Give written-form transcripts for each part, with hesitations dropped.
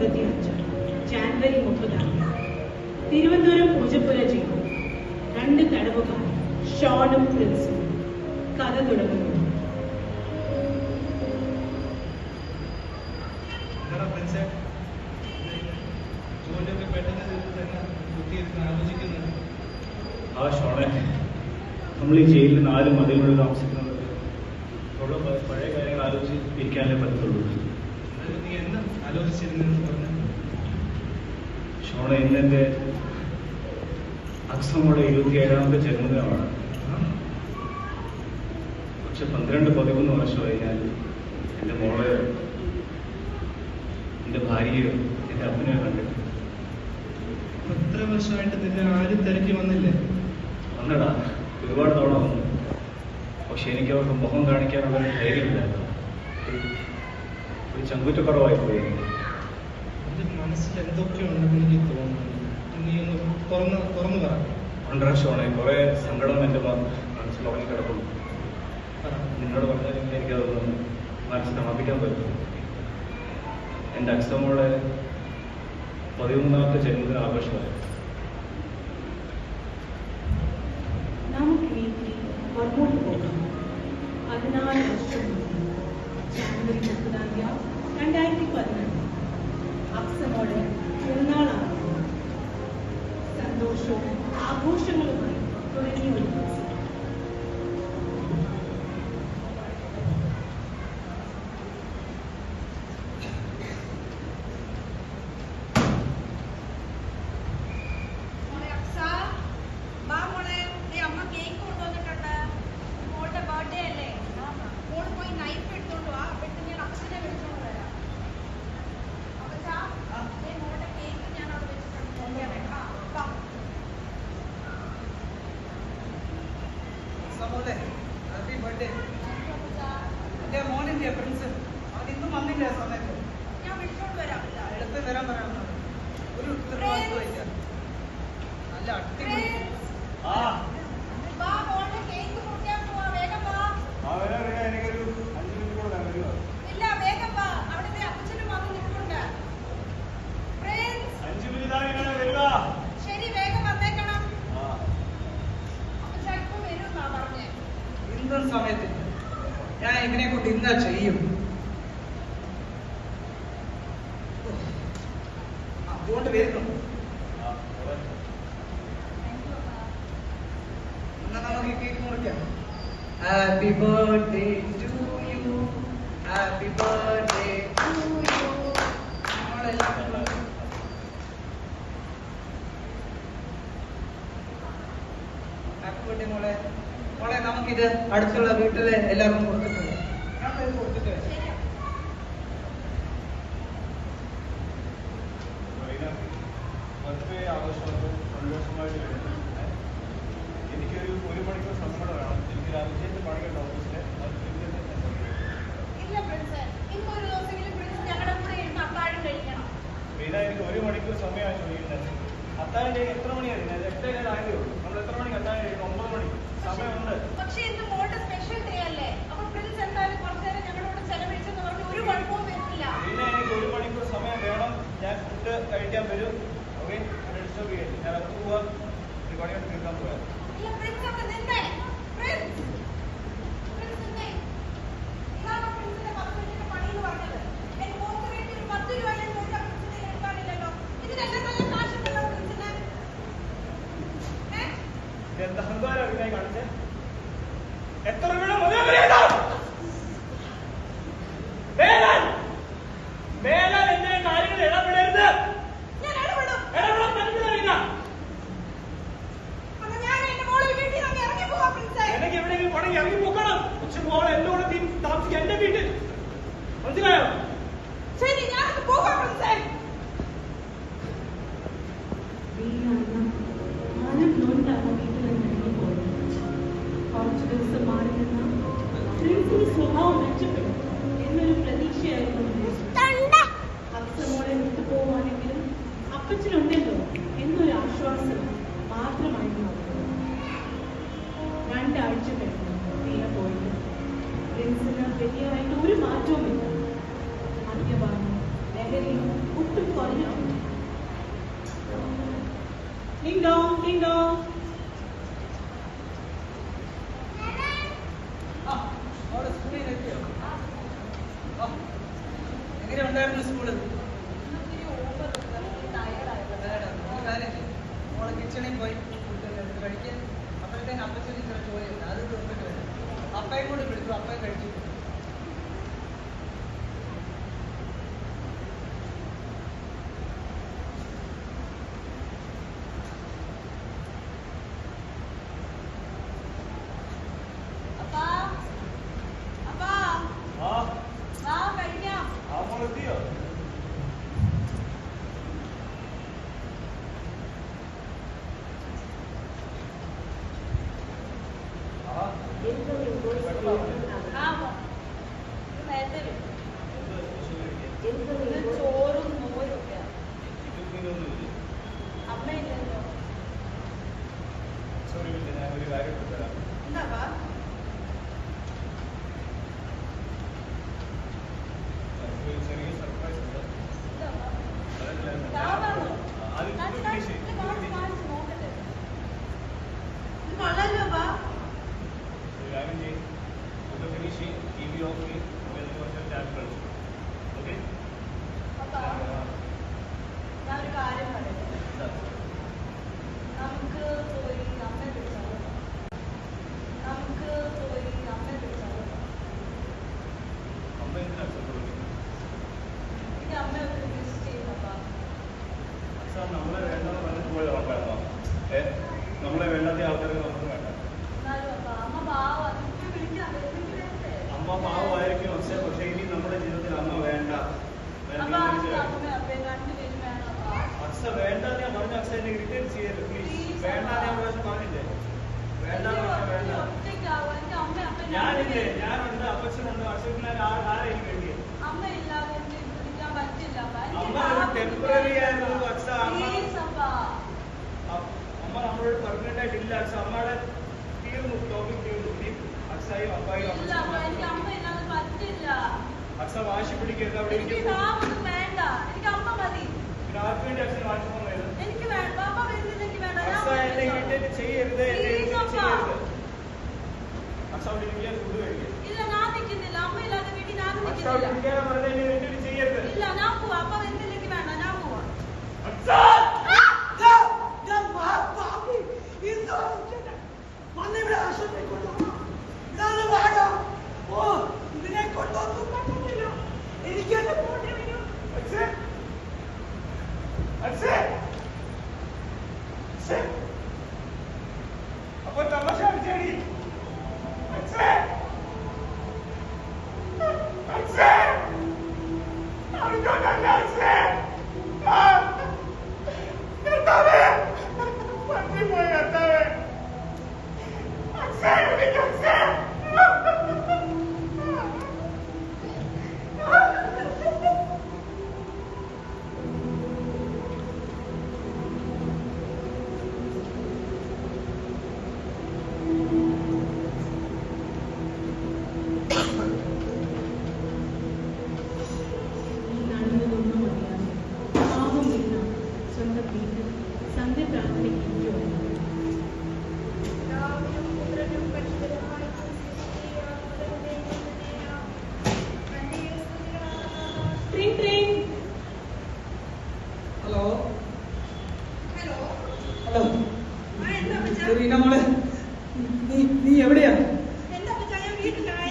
2025 ജാനുവരി 30 തിരുവനന്തപുരം പൂജപ്പുര ജയിലിൽ 2 തടവുകാർ ഷോണും പ്രിൻസും കഥ തുടങ്ങുന്നു. ആ ഷോണെ, നമ്മൾ ഈ ജയിലിൽ 4 മതിലുകളിൽ താമസിക്കുന്നത് ഉള്ള പഴയ കാര്യങ്ങൾ ആലോചിച്ച് ഇരിക്കാനേ പറ്റത്തുള്ളൂ. നീ എന്താ ആലോചിച്ചിരുന്നെന്ന് പറഞ്ഞു? ഷോണെ, ഇന്നെന്റെ അക്സമോടെ 27ാമത്തെ ജന്മദിനമാണ്. പക്ഷെ 12-13 വർഷമായി ഞാൻ എൻ്റെ മോളെ, എൻ്റെ ഭാര്യയോ എൻ്റെ അപ്പനെയോ കണ്ടിട്ട്. എത്ര വർഷമായിട്ട് നിന്നെ ആരും തിരക്കി വന്നില്ലേ? വന്നടാ, ഒരുപാട് തവണ വന്നു. പക്ഷെ എനിക്ക് അവർക്ക് മുഖം കാണിക്കാനുള്ള ഒരു ധൈര്യമില്ലായിരുന്നു. ഒരു ചങ്കുറ്റക്കുറവായി പോയി. എൻ്റെ മനസ്സിൽ എന്തൊക്കെയുണ്ടെന്ന് എനിക്ക് തോന്നുന്നു. നീ ഒന്ന് തുറന്നു പറ. ഉണ്ടടാ ഷോണെ, കുറെ സങ്കടം എൻ്റെ മനസ്സിൽ ഉറങ്ങി കിടക്കുന്നു. നിന്നോട് പറഞ്ഞാൽ എനിക്കതൊന്നും മനസ്സിൽ സമാപിക്കാൻ പറ്റും. എൻ്റെ അക്സമോളെ 13ാമത്തെ ജന്മദിന ആഘോഷമായി. നമുക്ക് വീട്ടിൽ അങ്ങോട്ട് പോകാം. 14 വർഷം ജാനുവരി 30 2018 അക്സമോടെ പിറന്നാളാണ്. സന്തോഷവും ആഘോഷങ്ങളുമായി തുടങ്ങിയ ഒരു ദിവസം. മോനിന്റെ പ്രിൻസ് അവൻ ഇന്നും വന്നില്ല. സമയത്ത് ഞാൻ വിളിച്ചോണ്ട് വരാം. എടുത്ത് തരാൻ പറയാം. ഒരു ഉത്തരവാദിത്വമില്ല. നല്ല അടിപൊളി. കേക്ക് മുറിക്കാൻ പോവാ. വേഗം വാ. ഇല്ല, വേഗം വാ. അവിടുത്തെ അച്ഛനും വന്ന് നിൽക്കുന്നുണ്ട്. ശരി, വേഗം വന്നേക്കണം. അപ്പച്ചാ ഇപ്പൊ വരുമെന്നാ പറഞ്ഞേ. ഇന്നും സമയത്തില്ല. ഞാൻ ഇവനെ കൊണ്ട് ഇന്നാ ചെയ്യും. അതുകൊണ്ട് വരുന്നു. എന്നാ നമുക്ക് ഈ കേക്ക് മുറിക്കാം. Happy birthday to you, happy birthday to you. നമ്മളെല്ലാം ഹാപ്പി ബർത്ത്ഡേ മോളെ. മോളെ, നമുക്കിത് അടുത്തുള്ള വീട്ടിലെ എല്ലാവർക്കും കൊടുത്തിട്ടുണ്ട്. ഞാൻ ഇത് കൊടുത്തിട്ട് ആഘോഷമൊക്കെ സന്തോഷമായിട്ട് വരുന്നു. എനിക്കൊരു 1 മണിക്കൂർ സമയം വേണം. എനിക്ക് രാജ്യത്തെ പണികളുടെ ഓഫീസിലെ ഇല്ല പ്രിൻസ്, ഇന്ന് ഒരു ദിവസമെങ്കിലും പ്രിൻസ് ഞങ്ങളുടെ കൂടെ ഇരുന്ന് അത്താഴം കഴിക്കണം. പിന്നെ എനിക്ക് 1 മണിക്കൂർ സമയമാണ് ചോദിക്കുന്നത്. അത്താഴം കഴിക്കാൻ എത്ര മണിയാണ്? 8 ആയതേ ഉള്ളൂ. നമ്മൾ എത്ര മണിക്ക് അത്താഴം കഴിക്കണം? 9 മണി സമയമുണ്ട്. പക്ഷേ ഇന്ന് മോളുടെ സ്പെഷ്യൽ ഡേ അല്ലേ? അപ്പൊ പ്രിൻസ് എന്തായാലും കുറച്ചു നേരം ഞങ്ങളോട് ചെലവഴിച്ചെന്ന് പറഞ്ഞ് ഒരു കുഴപ്പവും വരുന്നില്ല. പിന്നെ എനിക്ക് 1 മണിക്കൂർ സമയം വേണം. ഞാൻ ഫുഡ് കഴിക്കാൻ വരും. ഓക്കെ, ഞാൻ അകത്ത് പോവാ. ഒരു പണിയോട്ട് തീർക്കാൻ പോയാൽ ഇല്ല പ്രിൻസ്, അവിടെ നിന്നേ. പ്രിൻസ് നിന്നേ. ഇതാണ് പ്രിൻസിന്റെ 10 മിനിറ്റ് പണിയെന്ന് പറഞ്ഞത്. എനിക്ക് മോൾക്ക് വേണ്ടി ഒരു 10 രൂപയിലും ചോദിച്ചാൽ പ്രിൻസിനെ എടുക്കാനില്ലല്ലോ. ഇതിനെല്ലാം നല്ല കാശുണ്ടല്ലോ പ്രിൻസിന്. എന്താ അഹങ്കാരം അഭിനയം കാണിച്ചേ? എത്ര രൂപ മേലാൽ എന്റെ കാര്യങ്ങൾ ഇടപെടരുത്. എനിക്ക് എവിടെയെങ്കിലും പണി ഇറങ്ങി പോക്കണം. പക്ഷെ മോൾ എന്നോട് താമസിക്കാൻ എന്റെ വീട്ടിൽ. മനസ്സിലായോ? ശരി, ഞാനത് പോകാം പ്രിൻസേ. ആരും നോണ്ടാണ് വീട്ടിൽ നിന്ന് പോകുന്നത്. കുറച്ചു ദിവസം മാറി നിന്ന പ്രിൻസിന്റെ സ്വഭാവം മെച്ചപ്പെടും എന്നൊരു പ്രതീക്ഷയായിരുന്നു. അക്സമോളെ വിട്ടു പോവാണെങ്കിലും അപ്പച്ചനുണ്ടല്ലോ എന്നൊരു ആശ്വാസം മാത്രമായിരുന്നു. 2 ആഴ്ച കഴിഞ്ഞു വീണ പോയിട്ട്. പ്രിൻസിന് വലിയതായിട്ട് ഒരു മാറ്റവുമില്ല. മദ്യപാനം, ലഹരി ഒട്ടും കുറഞ്ഞിട്ടുണ്ട്. Ding dong, ding dong. എങ്ങനെ ഉണ്ടായിരുന്നു സ്കൂള്? മോളെ കിച്ചണിൽ പോയി കഴിക്കാൻ അപ്പോഴത്തേന് അപ്പച്ചൻ ഇത്ര ചോദിച്ചില്ല, അത് തീർത്തിട്ട് വരും. അപ്പയും കൂടി വിളിച്ചു, അപ്പയും കഴിച്ചു. ചോറും മോരും അമ്മയില്ലല്ലോ. എന്താ ഞാനൊരു കാര്യം പറയട്ടെ. നമുക്ക് പോയി അമ്മയെ വിളിച്ചാലോ? നമുക്ക് പോയി അമ്മയെ വിളിച്ചാലോ? എനിക്ക് അമ്മയെ ഒന്ന് മിസ് ചെയ്യുന്നപ്പാ. നമ്മളെ വേണ്ടെന്ന് പറഞ്ഞിട്ട് പോയത് ഉറപ്പായിരുന്നോ? നമ്മളെ വേണ്ടാത്ത ആൾക്കാർക്ക് നമുക്ക് വേണ്ട. എന്നാലും അപ്പാ അമ്മ പാവാ, എനിക്ക് വിളിക്കാൻ അമ്മ പാവമായിരിക്കും, പക്ഷേ ഇനി നമ്മുടെ ജീവിതത്തിൽ അമ്മ വേണ്ട. അപ്പൊ അമ്മ അപ്പേ രണ്ടുപേരും വേണം അപ്പാ. അക്സ വേണ്ട ഞാൻ പറഞ്ഞ അക്സ എന്നെ ഇറിറ്റേറ്റ് ചെയ്യരുത് പ്ലീസ്. വേണ്ട ഞാൻ പ്രാവശ്യം പറഞ്ഞില്ലേ? വേണ്ട വേണ്ട. ഒറ്റയ്ക്കാവും. എനിക്ക് അമ്മ അപ്പൻ ഞാനില്ലേ, ഞാനുണ്ട്, അപ്പച്ചനുണ്ട്, അക്ഷരത്തിന് ആരെയും വേണ്ടിയത്. അമ്മ ഇല്ലാതെ എനിക്ക് വിളിക്കാൻ പറ്റില്ല അപ്പാ. അമ്മ ഒരു ടെമ്പററി ആയിരുന്നു അക്സ. പ്ലീസ് അപ്പാ. അമ്മ നമ്മളോട് പെർമനന്റ് ആയിട്ടില്ല അക്സ. അമ്മയുടെ തീർന്നു, ടോപ്പിക് തീർന്നു. അക്സയും അപ്പായും ഇല്ല അപ്പാ, എനിക്ക് അമ്മ ഇല്ലാതെ പറ്റില്ല. അക്സ വാശി പിടിക്കരുത്. അവിടെ എനിക്ക് പാവൊന്നും വേണ്ട, എനിക്ക് അമ്മ മതി. പിന്നെ ആർക്ക് വേണ്ടി അച്ഛന് വാശി പോകുന്നത്? എനിക്ക് വേണ്ട, പാപ്പ വരുന്നില്ലെങ്കിൽ വേണ്ട. അക്സ എന്നെ ഇറിറ്റേറ്റ് ചെയ്യരുത്, എന്നെ ഇറിറ്റേറ്റ് ചെയ്യരുത്. അക്സ അവിടെ ഇരിക്കാൻ ഫുഡ് കഴിക്കുക. ഇല്ല ഞാൻ നിൽക്കുന്നില്ല, അമ്മ ഇല്ലാതെ വീട്ടിൽ ഞാനും അക്സ അവിടെ നിൽക്കുന്നില്ല. ഇരിക്കാൻ പറഞ്ഞ എന്നെ ഇറിറ്റേറ്റ് ചെയ്യരുത്. ഇല്ല ഞാൻ പോവാ, അപ്പ വരുന്നില്ലെങ്കിൽ വേണ്ട, ഞാൻ പോവാ. അക്സ അപ്പൊ തമാശ അടിച്ചേടി. ഹലോ ഹലോ ഹലോ ആ എന്താ അപ്പച്ചാ? റീന മോളെ, നീ എവിടെയാ? എന്താ അപ്പച്ചാ, ഞാൻ വീട്ടിലാണ്.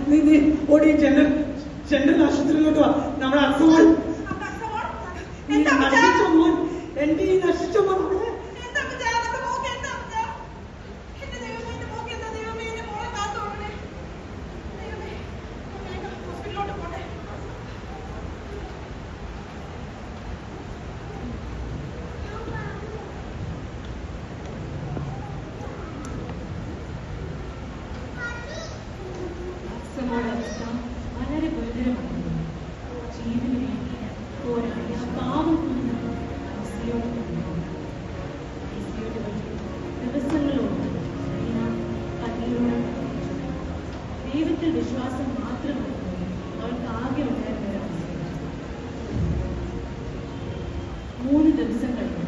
നീ ഓടി ജനറൽ ആശുപത്രിയിലോട്ട് വാ. നമ്മുടെ അസുഖം എന്താ അപ്പച്ചാ? നശിച്ച മോൻ, എന്റെ ഈ നശിച്ച മോൻ അവിടെ. എന്താ അപ്പച്ചാ, നമ്മുടെ മോക്ക് എന്താ അപ്പച്ചാ? എന്റെ ദൈവമേ, എന്റെ മോക്ക് എന്താ ദൈവമേ, എന്റെ മോളെ കാത്തോളണേ. ദൈവമേ, വേഗം ഹോസ്പിറ്റലിലോട്ട് പോട്ടെ. വളരെ ഗുരുതരമാണ്. ജീവന് വേണ്ടി പോരാടിയ പാവം ദിവസങ്ങളോട് ദൈവത്തിൽ വിശ്വാസം മാത്രമാണ് അവൾക്ക് ആകെ ഉണ്ടായിരുന്ന ഒരു അവസ്ഥ. 3 ദിവസം കഴിഞ്ഞു.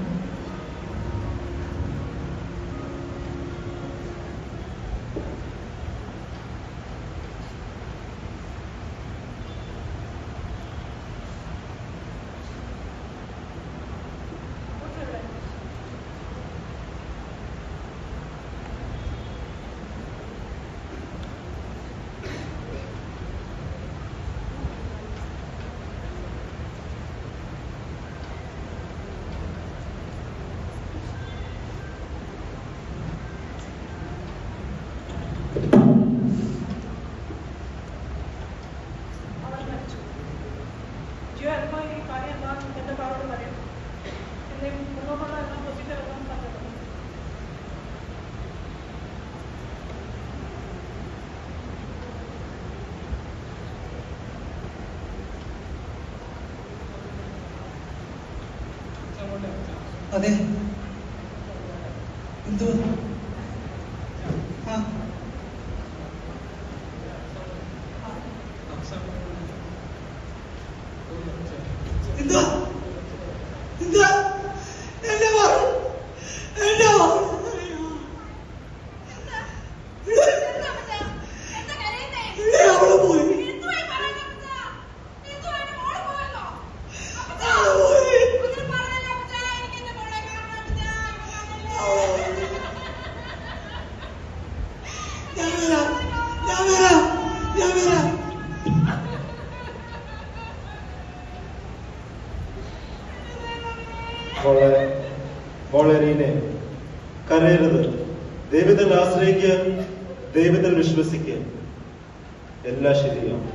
അതെ, എന്തോ എന്താ എന്താ എന്റെ മോൾ എന്റെ മോൾ അവള് പോയി. മോളെ കരയരുത്. ദൈവത്തിൽ ആശ്രയിക്കുക, ദൈവത്തിൽ വിശ്വസിക്കുക, എല്ലാം ശരിയാവും.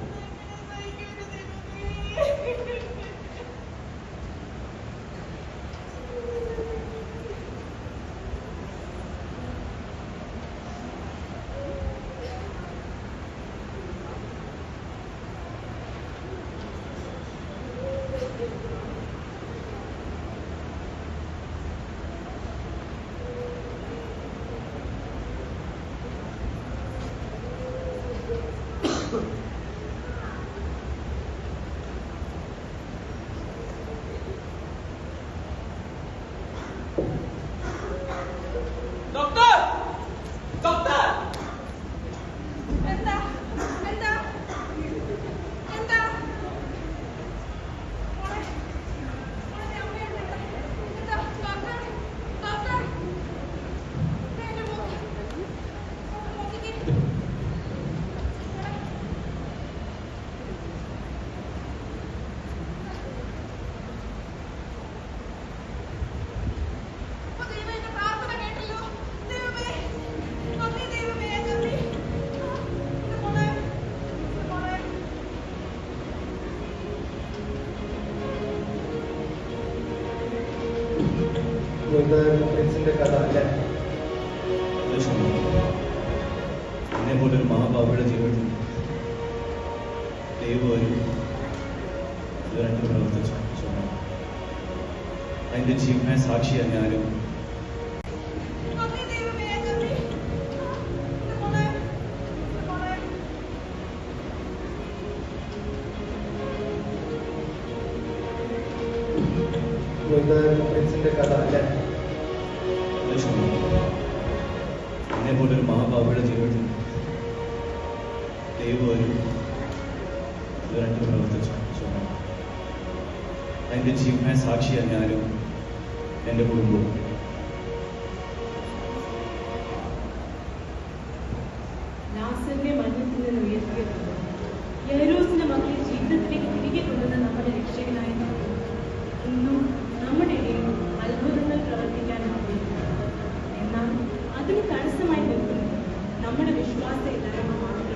പ്രിൻസിന്റെ കഥ അല്ലേ? എന്നെ പോലൊരു മഹാഭാവിയുടെ ജീവിതത്തിൽ ദൈവം ഇത് രണ്ടും പ്രവർത്തിച്ചു. അതിന്റെ ജീവനായ സാക്ഷിയാണ് ഞാനും. പ്രിൻസിന്റെ കഥ അല്ലേ? എന്നെ പോലൊരു മഹാഭാവിയുടെ ജീവിതത്തിൽ ദൈവം ഇത് രണ്ടും പ്രവർത്തിച്ചു. അതിന്റെ ജീവനായ സാക്ഷിയാണ് ഞാനും എൻ്റെ കുടുംബവും. ലാസറിനെ മരണത്തിൽ നിന്ന് ഉയർത്തിയതുകൊണ്ട് യൈറോസിന്റെ മക്കളെ ജീവിതത്തിലേക്ക് തിരികെ കൊണ്ടുവന്ന നമ്മുടെ രക്ഷകനായ ഇന്നും നമ്മുടെ ഇടയിൽ അത്ഭുതങ്ങൾ പ്രവർത്തിക്കാൻ ആഗ്രഹിക്കുന്നു. എന്നാൽ അതിന് തടസ്സമായി നിൽക്കുന്നത് നമ്മുടെ വിശ്വാസ ഇല്ലായ്മ മാത്രം.